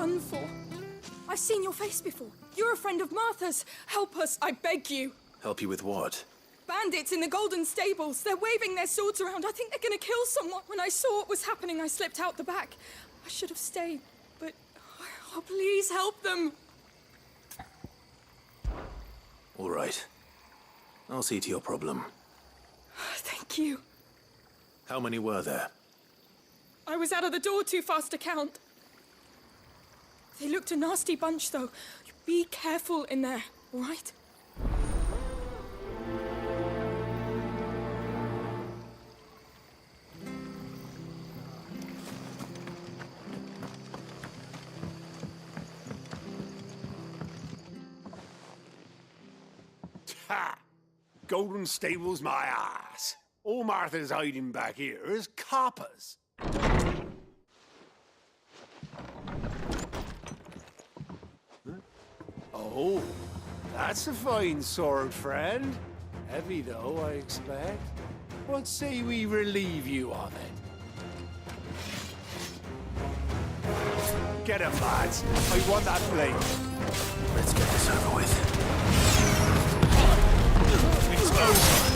done for. I've seen your face before. You're a friend of Martha's. Help us, I beg you. Help you with what? Bandits in the Golden Stables. They're waving their swords around. I think they're gonna kill someone. When I saw what was happening, I slipped out the back. I should have stayed, but... Oh, please help them. All right. I'll see to your problem. Thank you. How many were there? I was out of the door too fast to count. They looked a nasty bunch, though. Be careful in there, all right? Ha! Golden Stables my ass. All Martha's hiding back here is coppers. Oh, that's a fine sword, friend. Heavy, though, I expect. What say we relieve you of it? Get him, lads. I want that blade. Let's get this over with. It's over.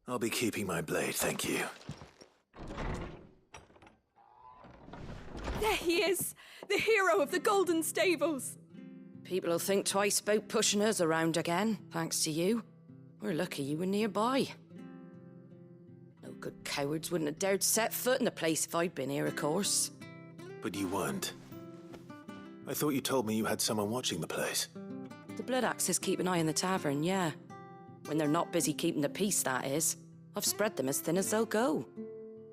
I'll be keeping my blade, thank you. There he is, the hero of the Golden Stables. People'll think twice about pushing us around again, thanks to you. We're lucky you were nearby. No good cowards wouldn't have dared set foot in the place if I'd been here, of course. But you weren't. I thought you told me you had someone watching the place. The Blood Axes keep an eye on the tavern, yeah. When they're not busy keeping the peace, that is. I've spread them as thin as they'll go.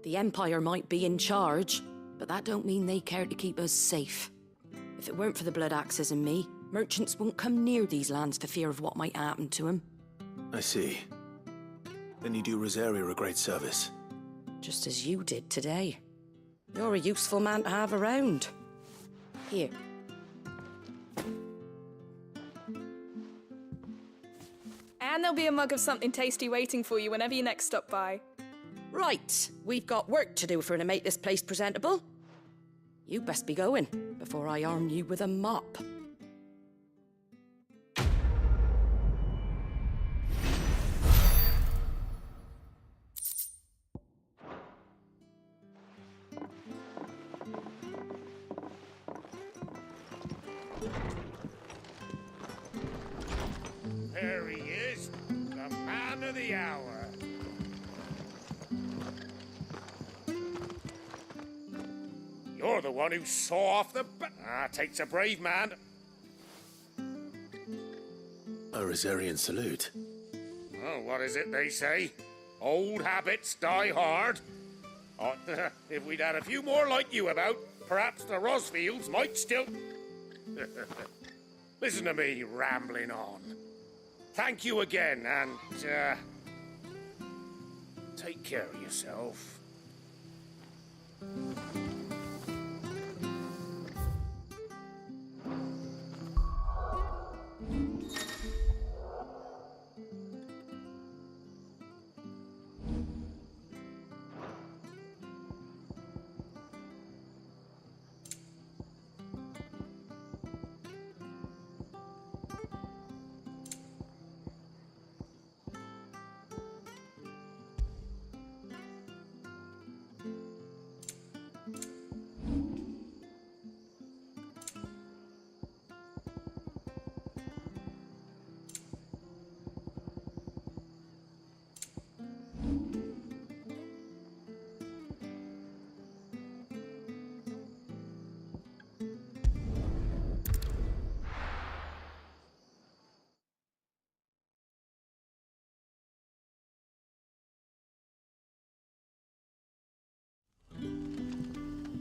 The Empire might be in charge, but that don't mean they care to keep us safe. If it weren't for the Blood Axes and me, merchants wouldn't come near these lands for fear of what might happen to them. I see. Then you do Rosaria a great service. Just as you did today. You're a useful man to have around. Here. And there'll be a mug of something tasty waiting for you whenever you next stop by. Right, we've got work to do for to make this place presentable. You best be going, before I arm you with a mop. There he is, the man of the hour. You're the one who saw off the takes a brave man. A Rosarian salute. Oh, what is it they say? Old habits die hard. Oh, if we'd had a few more like you about, perhaps the Rosfields might still... Listen to me rambling on. Thank you again, and, take care of yourself.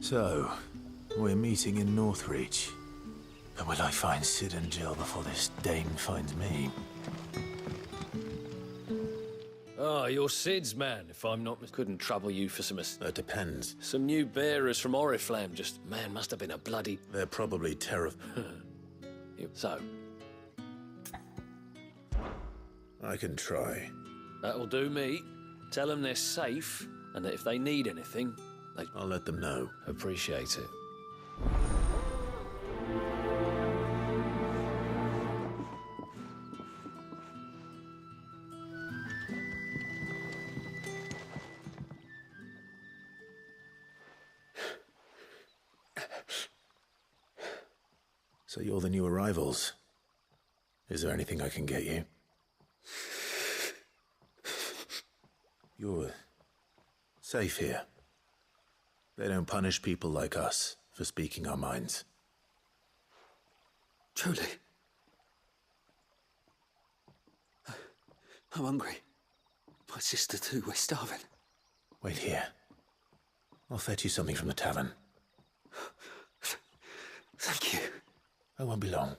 So, we're meeting in Northreach. But will I find Sid and Jill before this Dane finds me? Oh, you're Sid's man, if I'm not couldn't trouble you for That depends. some new bearers from Oriflamme. Just, man, must have been a bloody... They're probably terrible. So, I can try. that'll do me. Tell them they're safe, and that if they need anything, they I'll let them know. appreciate it. So you're the new arrivals. Is there anything I can get you? You're safe here. They don't punish people like us for speaking our minds. Truly. I'm hungry. My sister too, we're starving. Wait here. I'll fetch you something from the tavern. Thank you. I won't be long.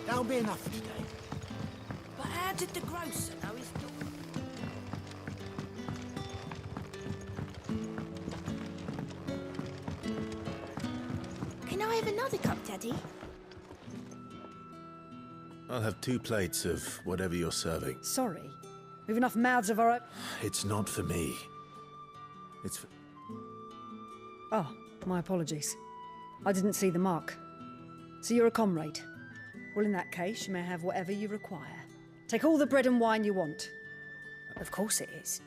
That'll be enough for today. But how did the grocer know his daughter? Can I have another cup, Daddy? I'll have 2 plates of whatever you're serving. Sorry. We've enough mouths of our own. It's not for me. It's for... Oh, my apologies. I didn't see the mark. So you're a comrade. Well, in that case, you may have whatever you require. Take all the bread and wine you want. Of course it is.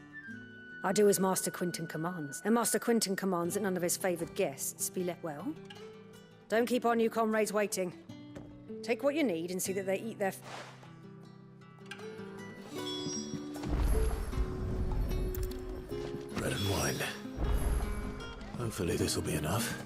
I do as Master Quinton commands, and Master Quinton commands that none of his favoured guests be let well. Don't keep our new comrades waiting. Take what you need and see that they eat their... bread and wine. Hopefully this will be enough.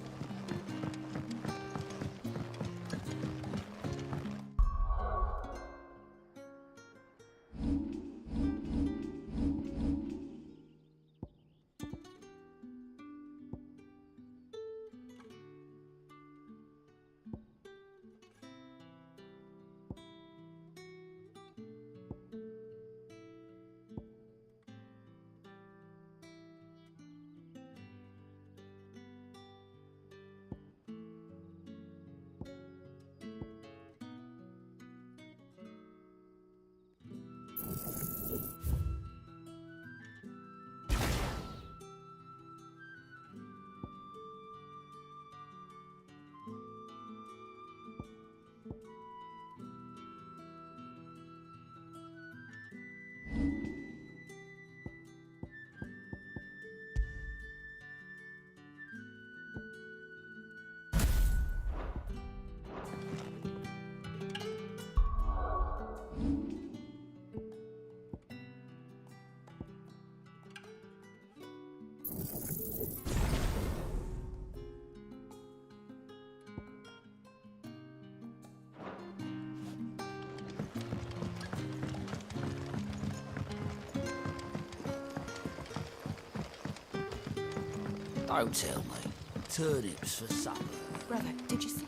Don't tell me. Turnips for supper. Brother, did you see?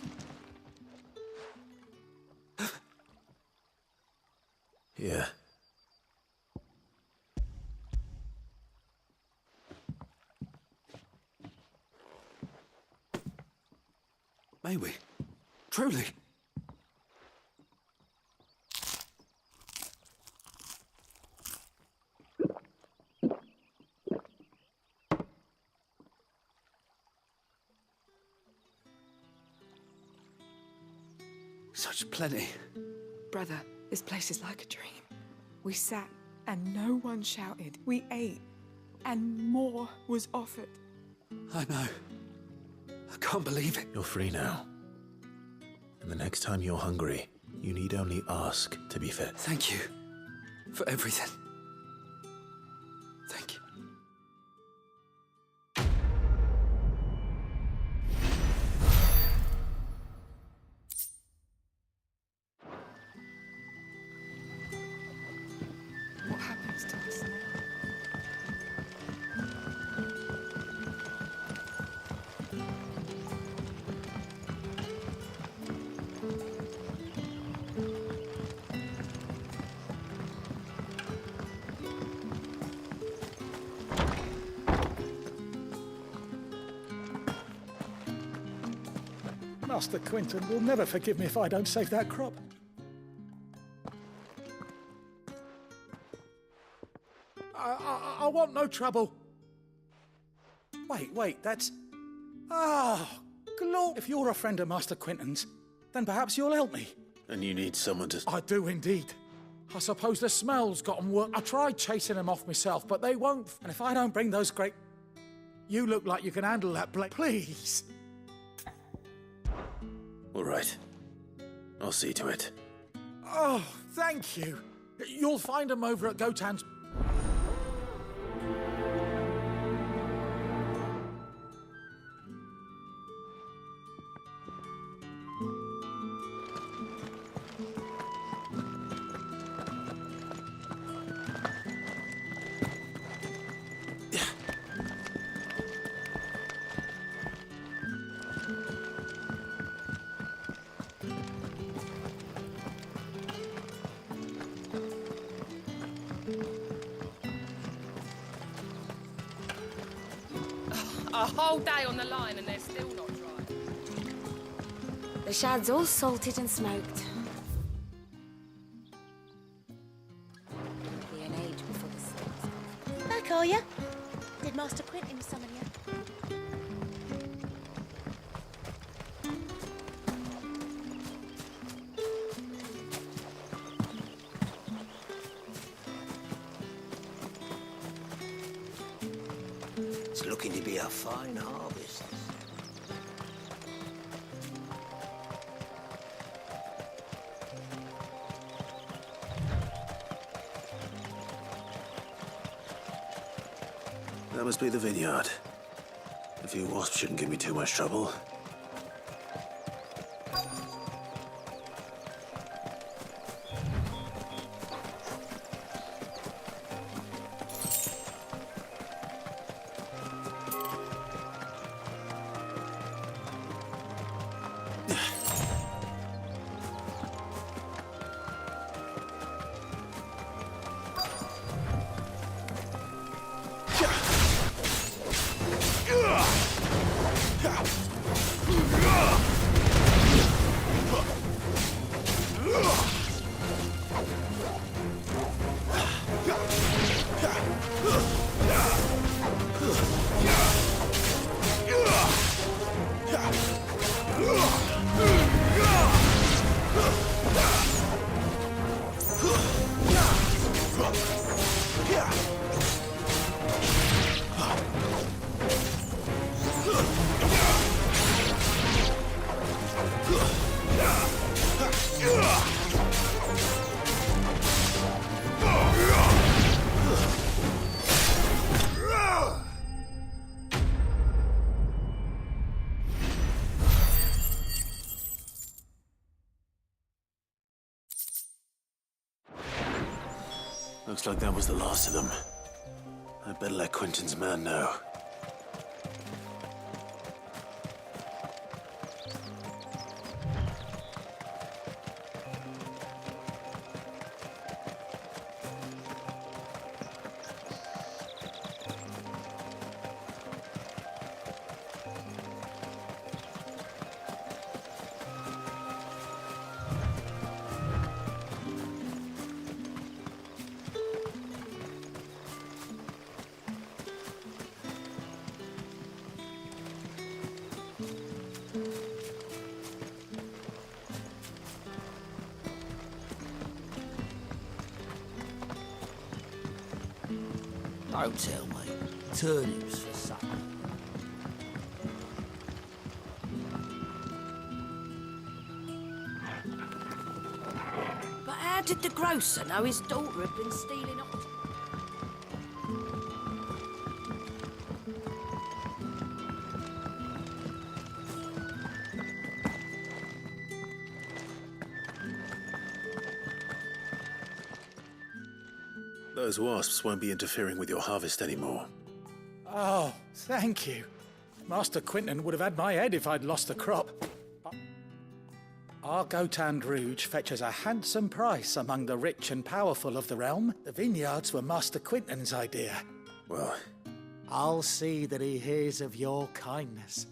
Yeah. May we? Truly? Such plenty. Brother, this place is like a dream. We sat and no one shouted. We ate and more was offered. I know. I can't believe it. You're free now. And the next time you're hungry, you need only ask to be fed. Thank you for everything. Thank you. What happens to us now? Master Quinton will never forgive me if I don't save that crop. I want no trouble. Wait, that's... Ah, Glor. If you're a friend of Master Quinton's, then perhaps you'll help me. And you need someone to... I do indeed. I suppose the smell's got 'em worked. I tried chasing them off myself, but they won't. And if I don't bring those great... You look like you can handle that, Blake. Please. All right. I'll see to it. Oh, thank you. You'll find them over at Gotan's... A whole day on the line and they're still not dry. The shad's all salted and smoked. Be an age before the sticks. Back, are ya? Did Master Quinton summon you? It's looking to be a fine harvest. That must be the vineyard. A few wasps shouldn't give me too much trouble. Looks like that was the last of them. I'd better let Quinton's man know. Don't tell me. Turnips for supper. But how did the grocer know his daughter had been stealing off? Those wasps won't be interfering with your harvest anymore. Oh, thank you. Master Quinton would have had my head if I'd lost the crop. Our Gotan Rouge fetches a handsome price among the rich and powerful of the realm. The vineyards were Master Quinton's idea. Well, I'll see that he hears of your kindness.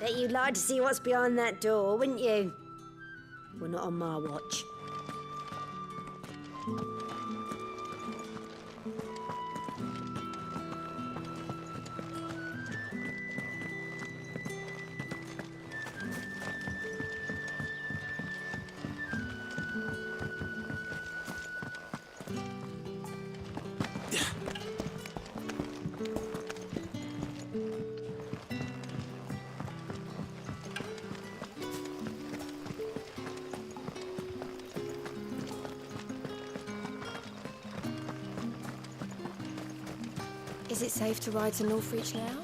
Bet you'd like to see what's behind that door, wouldn't you? Well, not on my watch. Is it safe to ride to Northreach now?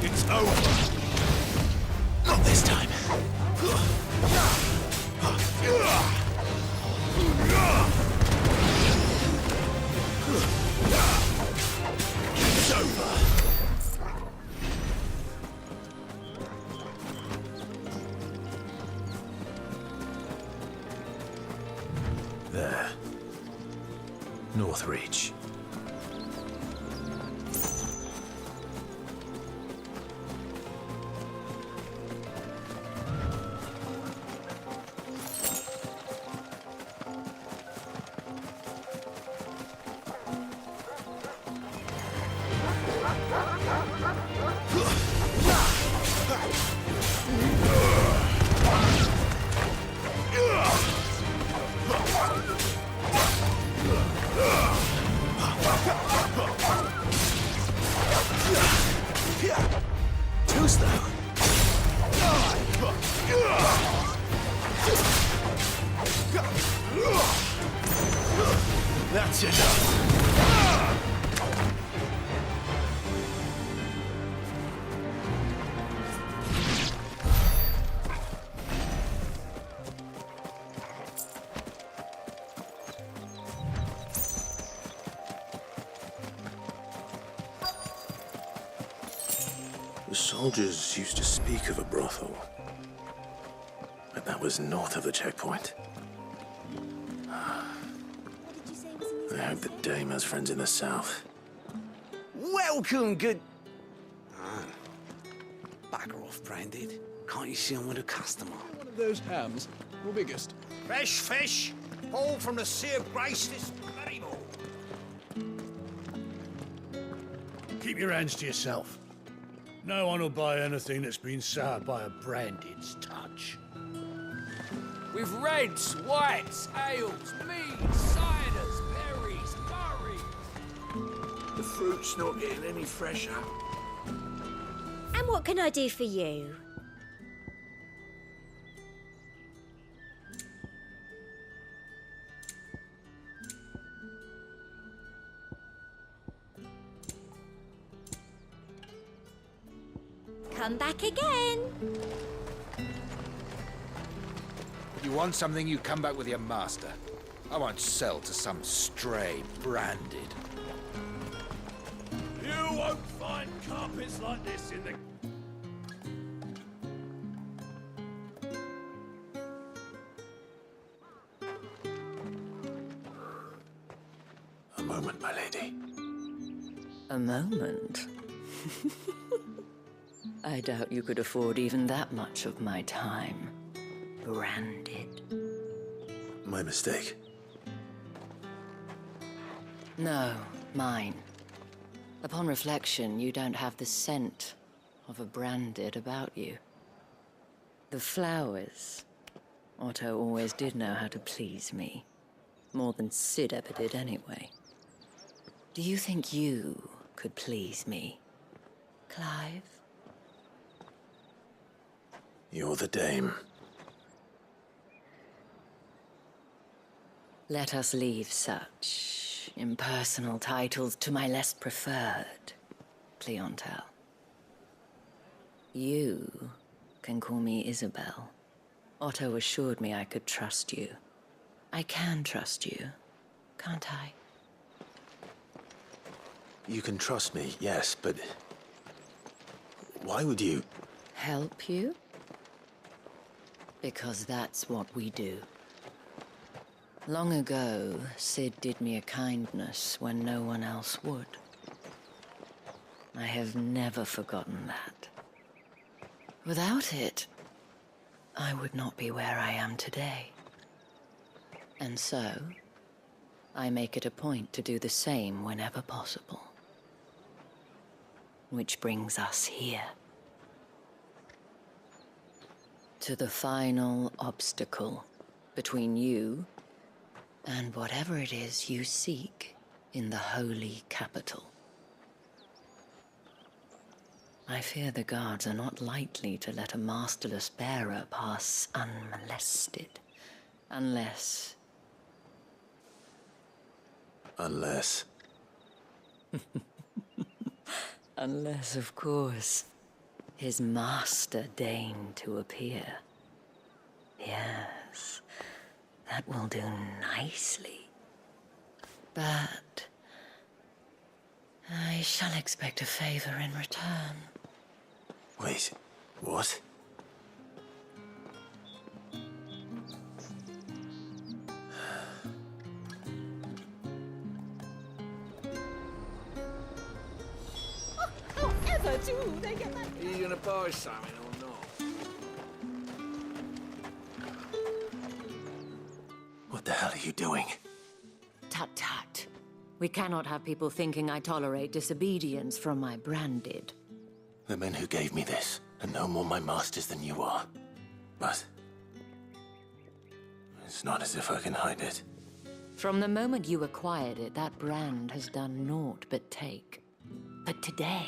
It's over. Not this time. It's over. There. Northreach. Too slow. That's enough! The soldiers used to speak of a brothel, but that was north of the checkpoint. I hope the dame has friends in the south. Welcome, good... Ah, bugger off, Branded. Can't you see I'm with a customer? One of those hams, your biggest. Fresh fish, all from the Sea of Grace this bloody morning. Keep your hands to yourself. No one will buy anything that's been soured by a Branded's touch. With reds, whites, ales, meads, ciders, berries, curries. The fruit's not getting any fresher. And what can I do for you? Come back again. You want something, you come back with your master. I won't sell to some stray Branded. You won't find carpets like this in the... A moment, my lady. A moment? I doubt you could afford even that much of my time. Branded. My mistake. No, mine. Upon reflection, you don't have the scent of a Branded about you. The flowers. Otto always did know how to please me. More than Sid ever did anyway. Do you think you could please me, Clive? You're the dame. Let us leave such impersonal titles to my less preferred clientele. You can call me Isabel. Otto assured me I could trust you. I can trust you, can't I? You can trust me, yes, but... why would you... Help you? Because that's what we do. Long ago, Sid did me a kindness when no one else would. I have never forgotten that. Without it, I would not be where I am today. And so, I make it a point to do the same whenever possible. Which brings us here. To the final obstacle between you and whatever it is you seek in the holy capital. I fear the guards are not likely to let a masterless bearer pass unmolested, unless... Unless... Unless, of course, his master deigned to appear. Yes, that will do nicely. But I shall expect a favor in return. Wait, what? However do they get that? Are you gonna buy something or not? What the hell are you doing? Tut tut. We cannot have people thinking I tolerate disobedience from my Branded. The men who gave me this are no more my masters than you are. But... it's not as if I can hide it. From the moment you acquired it, that brand has done naught but take. But today,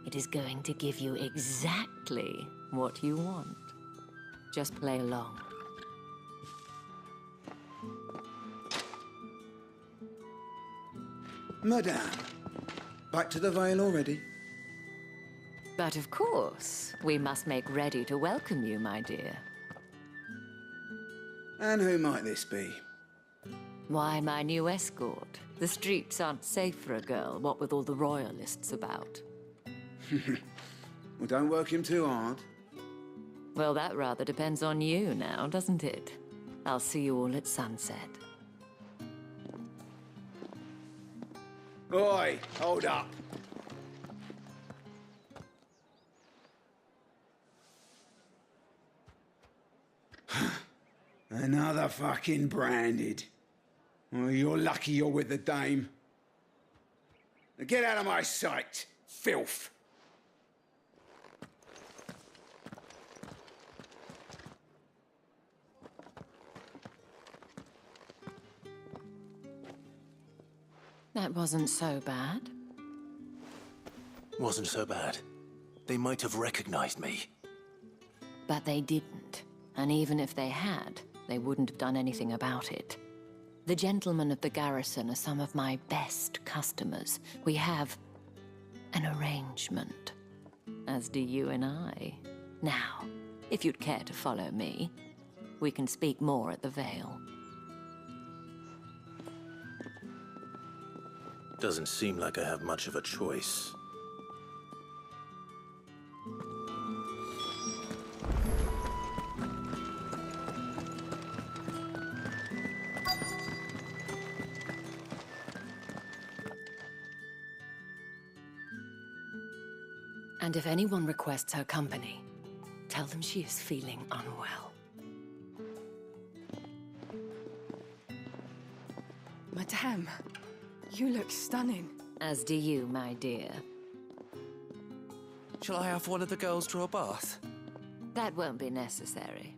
it is going to give you exactly what you want. Just play along. Madame, back to the Vale already? But of course, we must make ready to welcome you, my dear. And who might this be? Why, my new escort. The streets aren't safe for a girl, what with all the royalists about. Well, don't work him too hard. Well, that rather depends on you now, doesn't it? I'll see you all at sunset. Oi, hold up. Another fucking branded. Well, you're lucky you're with the dame. Now get out of my sight, filth. That wasn't so bad. Wasn't so bad. They might have recognized me. But they didn't. And even if they had, they wouldn't have done anything about it. The gentlemen of the garrison are some of my best customers. We have an arrangement, as do you and I. Now, if you'd care to follow me, we can speak more at the Vale. Doesn't seem like I have much of a choice. And if anyone requests her company, tell them she is feeling unwell. Madame, you look stunning. As do you, my dear. Shall I have one of the girls draw a bath? That won't be necessary.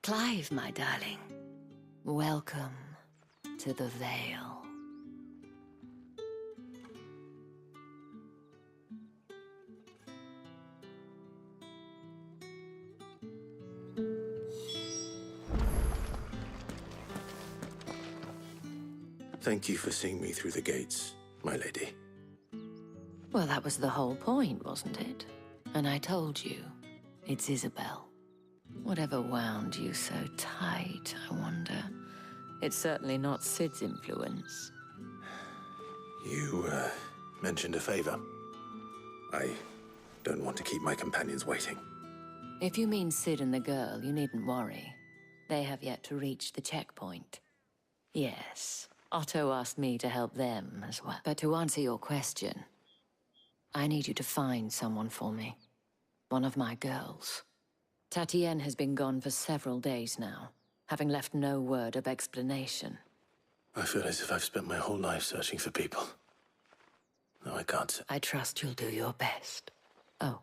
Clive, my darling. Welcome to the Vale. Thank you for seeing me through the gates, my lady. Well, that was the whole point, wasn't it? And I told you, it's Isabel. Whatever wound you so tight, I wonder. It's certainly not Sid's influence. You, mentioned a favor. I don't want to keep my companions waiting. If you mean Sid and the girl, you needn't worry. They have yet to reach the checkpoint. Yes, Otto asked me to help them as well. But to answer your question, I need you to find someone for me. One of my girls. Tatienne has been gone for several days now, having left no word of explanation. I feel as if I've spent my whole life searching for people. No, I can't. I trust you'll do your best. Oh,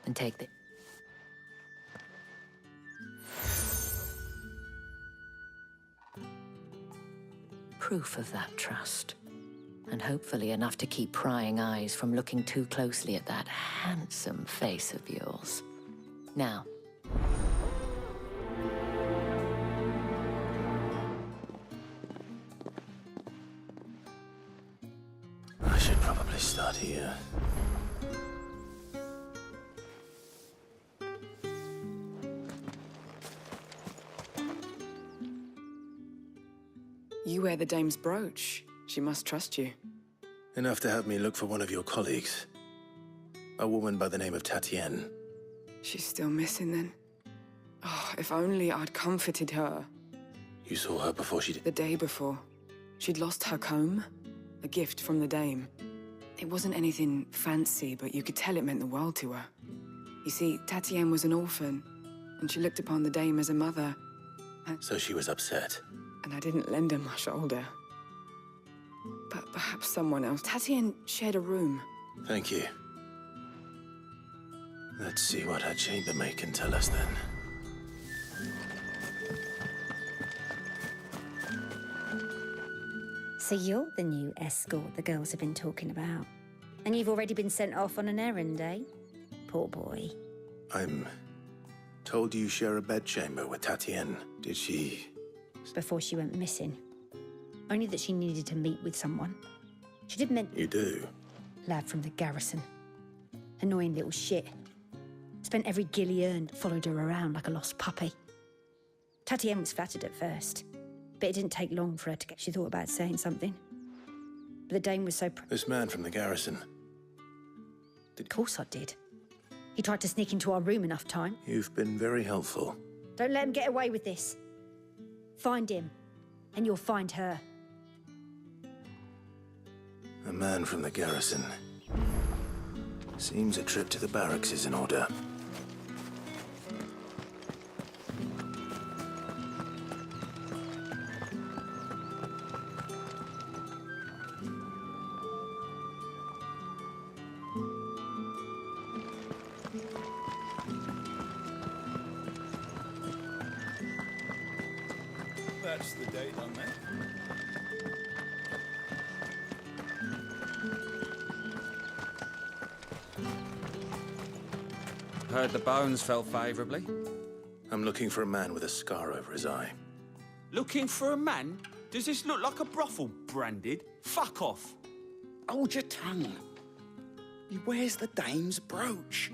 and take the... proof of that trust. And hopefully enough to keep prying eyes from looking too closely at that handsome face of yours. Now, I should probably start here. You wear the dame's brooch. She must trust you. Enough to have me look for one of your colleagues. A woman by the name of Tatienne. She's still missing then. Oh, if only I'd comforted her. You saw her before she did? The day before. She'd lost her comb. A gift from the dame. It wasn't anything fancy, but you could tell it meant the world to her. You see, Tatienne was an orphan, and she looked upon the dame as a mother. So she was upset. And I didn't lend her my shoulder. But perhaps someone else. Tatienne shared a room. Thank you. Let's see what her chambermaid can tell us then. So you're the new escort the girls have been talking about. And you've already been sent off on an errand, eh? Poor boy. I'm told you share a bedchamber with Tatienne. Did she... Before she went missing. Only that she needed to meet with someone. She did mention... You do? Lad from the garrison. Annoying little shit. Spent every guil he earned, followed her around like a lost puppy. Tatienne was flattered at first, but it didn't take long for her to get... She thought about saying something. But the Dane was so... This man from the garrison... Of course I did. He tried to sneak into our room enough time. You've been very helpful. Don't let him get away with this. Find him, and you'll find her. A man from the garrison. Seems a trip to the barracks is in order. That's the date on that. Heard the bones fell favourably. I'm looking for a man with a scar over his eye. Looking for a man? Does this look like a brothel, Branded? Fuck off. Hold your tongue. He wears the dame's brooch.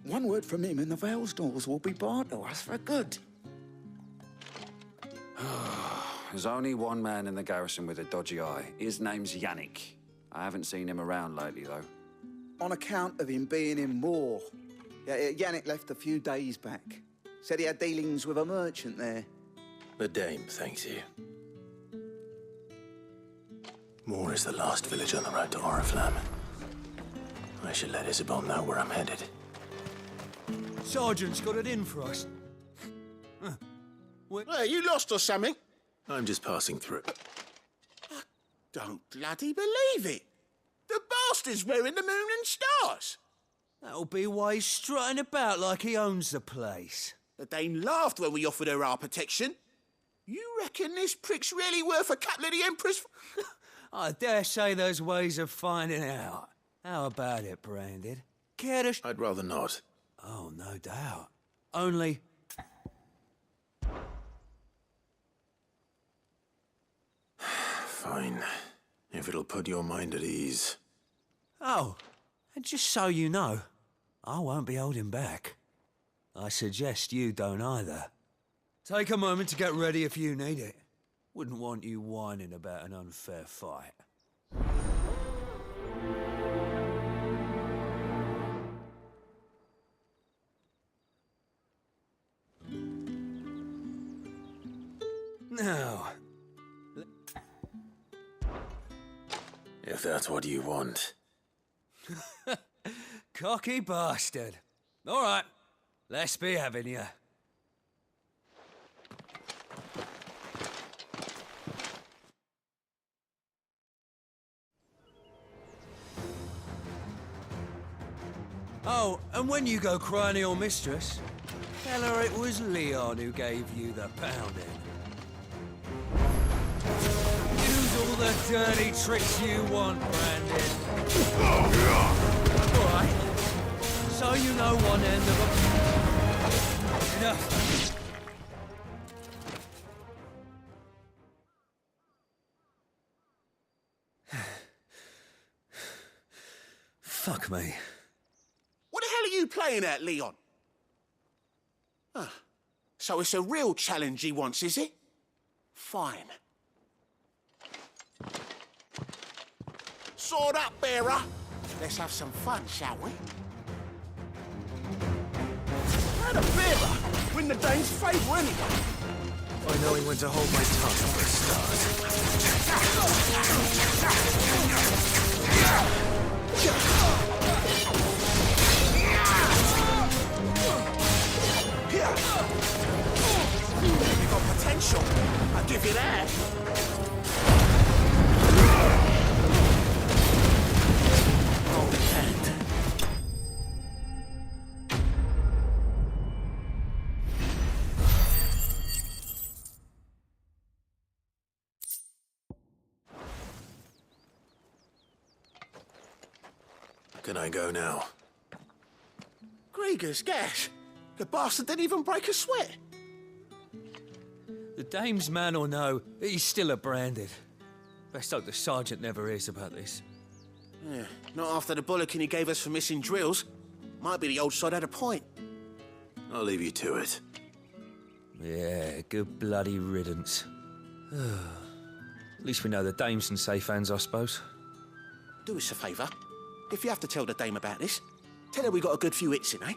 One word from him and the Vale's doors will be barred to us for good. There's only one man in the garrison with a dodgy eye. His name's Yannick. I haven't seen him around lately, though. On account of him being in war. Yannick left a few days back. Said he had dealings with a merchant there. The dame thanks you. Moor is the last village on the road to Oriflamme. I should let Isabel know where I'm headed. Sergeant's got it in for us. Hey, you lost or something? I'm just passing through. I don't bloody believe it. The bastard's wearing the moon and stars. That'll be why he's strutting about like he owns the place. The dame laughed when we offered her our protection. You reckon this prick's really worth a couple of the Emperor's... I dare say there's ways of finding out. How about it, Branded? Care to... I'd rather not. Oh, no doubt. Only... Fine. If it'll put your mind at ease. Oh, and just so you know, I won't be holding back. I suggest you don't either. Take a moment to get ready if you need it. Wouldn't want you whining about an unfair fight. Now... If that's what you want. Cocky bastard. All right, let's be having you. Oh, and when you go crying to your mistress, tell her it was Leon who gave you the pounding. Use all the dirty tricks you want, Brandon. All right. So you know one end of a... Enough. Fuck me. What the hell are you playing at, Leon? So it's a real challenge he wants, is it? Fine. Sword up, bearer. Let's have some fun, shall we? Had a bearer. Win the Dane's favour anyway. I know he went to hold my tongue for a start. You got potential. I'll give you that. Hold his hand. Can I go now? Krieger's gas. The bastard didn't even break a sweat. The dame's man or no, he's still a branded. Best hope the sergeant never hears about this. Yeah, not after the bollocking he gave us for missing drills. Might be the old sod had a point. I'll leave you to it. Yeah, good bloody riddance. At least we know the dame's in safe hands, I suppose. Do us a favour. If you have to tell the dame about this, tell her we got a good few hits in, eh?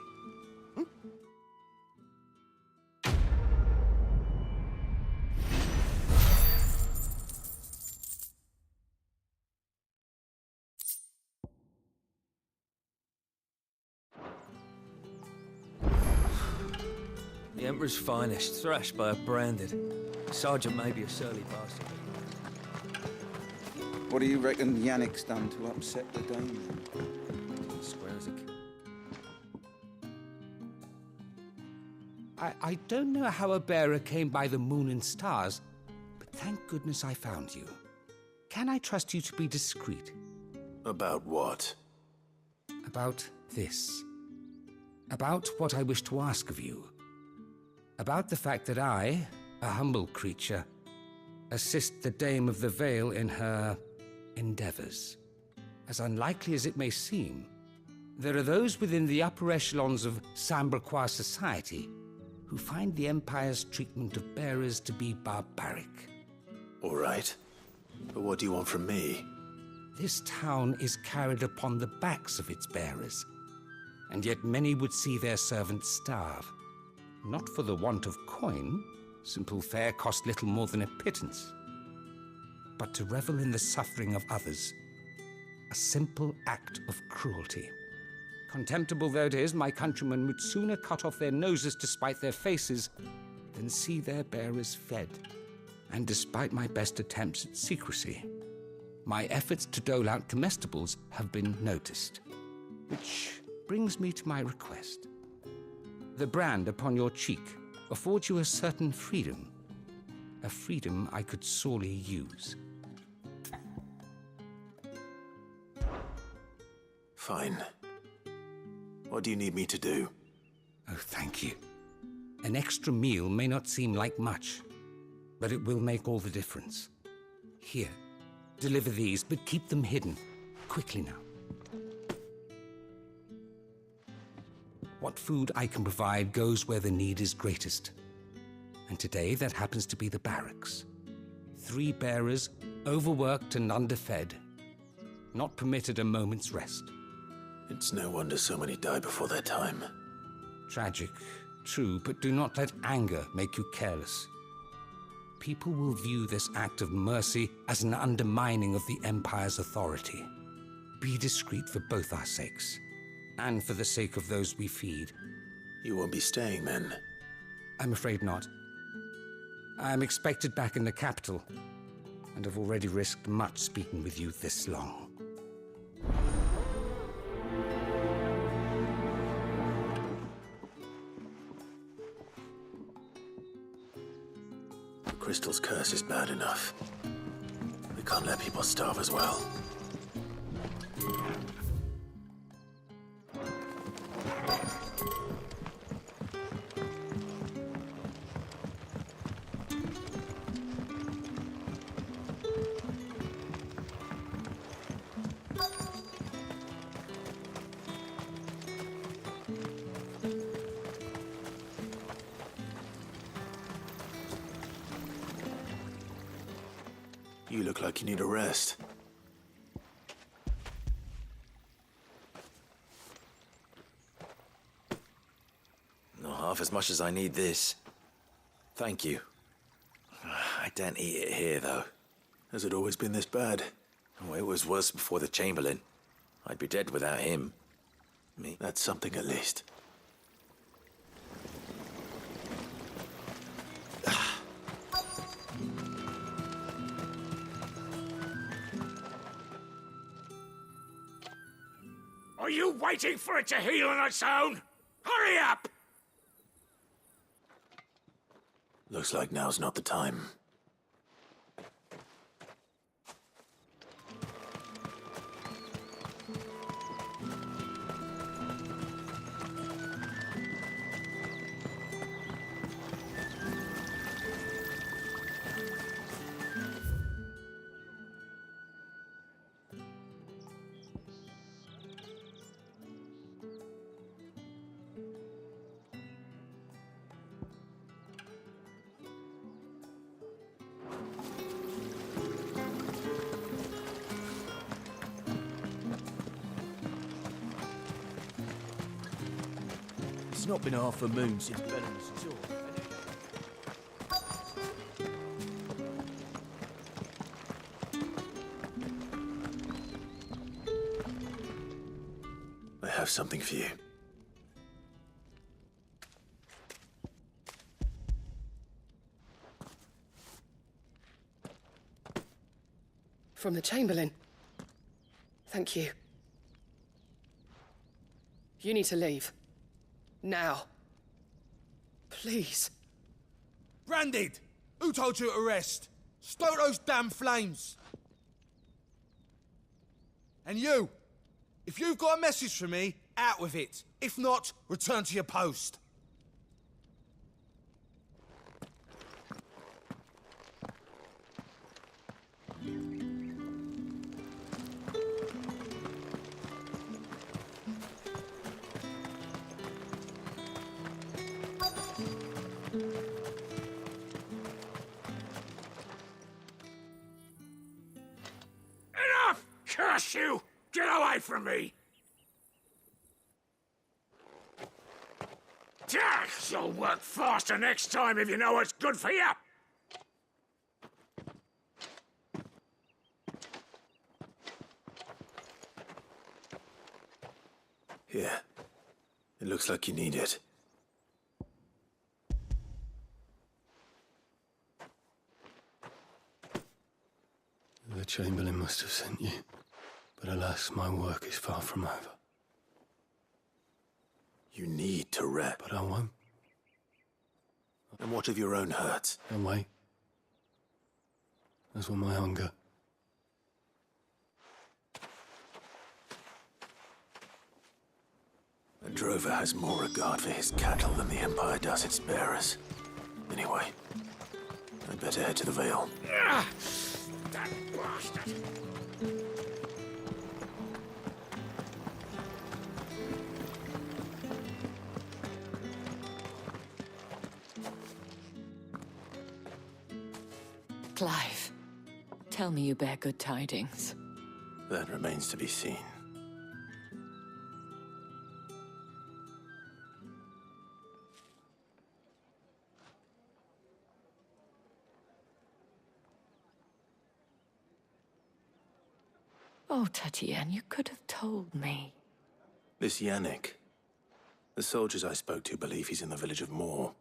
The Emperor's finest, thrashed by a branded. Sergeant may be a surly bastard. What do you reckon Yannick's done to upset the dame? Square as a I don't know how a bearer came by the moon and stars, but thank goodness I found you. Can I trust you to be discreet? About what? About this. About what I wish to ask of you. About the fact that I, a humble creature, assist the Dame of the Vale in her endeavors. As unlikely as it may seem, there are those within the upper echelons of Samberquois society who find the Empire's treatment of bearers to be barbaric. All right. But what do you want from me? This town is carried upon the backs of its bearers, and yet many would see their servants starve. Not for the want of coin, simple fare cost little more than a pittance, but to revel in the suffering of others, a simple act of cruelty. Contemptible though it is, my countrymen would sooner cut off their noses to spite their faces than see their bearers fed. And despite my best attempts at secrecy, my efforts to dole out comestibles have been noticed. Which brings me to my request. The brand upon your cheek affords you a certain freedom. A freedom I could sorely use. Fine. What do you need me to do? Oh, thank you. An extra meal may not seem like much, but it will make all the difference. Here, deliver these, but keep them hidden. Quickly now. What food I can provide goes where the need is greatest. And today, that happens to be the barracks. 3 bearers, overworked and underfed, not permitted a moment's rest. It's no wonder so many die before their time. Tragic, true, but do not let anger make you careless. People will view this act of mercy as an undermining of the Empire's authority. Be discreet for both our sakes, and for the sake of those we feed. You won't be staying, then? I'm afraid not. I'm expected back in the capital, and have already risked much speaking with you this long. The Crystal's curse is bad enough. We can't let people starve as well. You look like you need a rest. Not half as much as I need this. Thank you. I daren't eat it here, though. Has it always been this bad? Oh, it was worse before the Chamberlain. I'd be dead without him. Me. That's something at least. Are you waiting for it to heal on its own? Hurry up! Looks like now's not the time. It's not been half a moon since Bellenus saw. I have something for you. From the Chamberlain. Thank you. You need to leave. Now. Please. Branded! Who told you to rest? Stoke those damn flames! And you! If you've got a message for me, out with it. If not, return to your post. Enough! Curse you! Get away from me! You'll work faster next time if you know what's good for you! Here. It looks like you need it. The Chamberlain must have sent you. But alas, my work is far from over. You need to rest. But I won't. And what of your own hurts? And wait. As will my hunger. A drover has more regard for his cattle than the Empire does its bearers. Anyway, I'd better head to the Vale. That bastard! Clive, tell me you bear good tidings. That remains to be seen. Oh, Tatiana, you could have told me. This Yannick. The soldiers I spoke to believe he's in the village of Moor.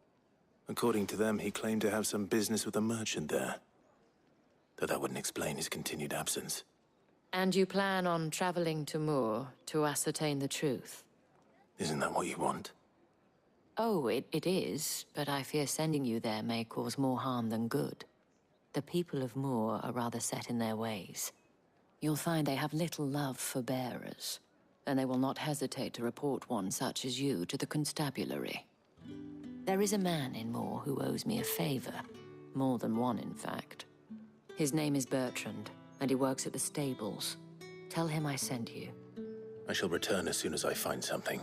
According to them, he claimed to have some business with a merchant there. Though that wouldn't explain his continued absence. And you plan on traveling to Moor to ascertain the truth? Isn't that what you want? Oh, it is, but I fear sending you there may cause more harm than good. The people of Moor are rather set in their ways. You'll find they have little love for bearers, and they will not hesitate to report one such as you to the constabulary. There is a man in Moor who owes me a favor. More than one, in fact. His name is Bertrand, and he works at the stables. Tell him I sent you. I shall return as soon as I find something.